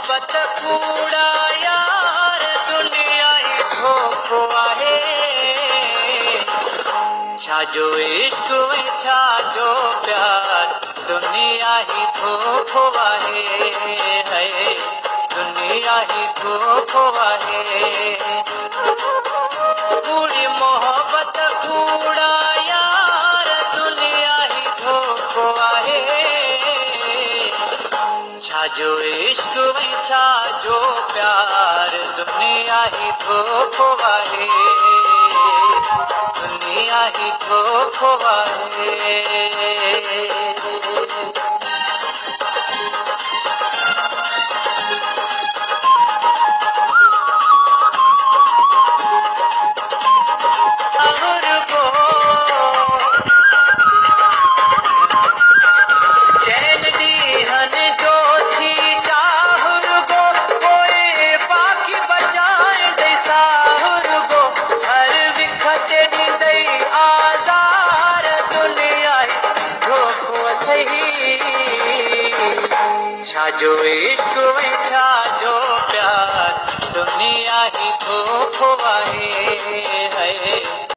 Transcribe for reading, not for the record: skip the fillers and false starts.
मोहब्बत कूड़ा यार दुनिया ही धोखो आहे। छाजो इश्क में छाजो प्यार दुनिया ही धोखो आहे। है दुनिया ही धोखो आहे। पूरी मोहब्बत कूड़ा यार दुनिया ही धोखो आहे। छाजो इश्क में छाजो प्यार दुनिया ही धोखो आहे। दुनिया ही धोखो आहे। छाजो इश्क में छाजो प्यार दुनिया ही धोखो आहे।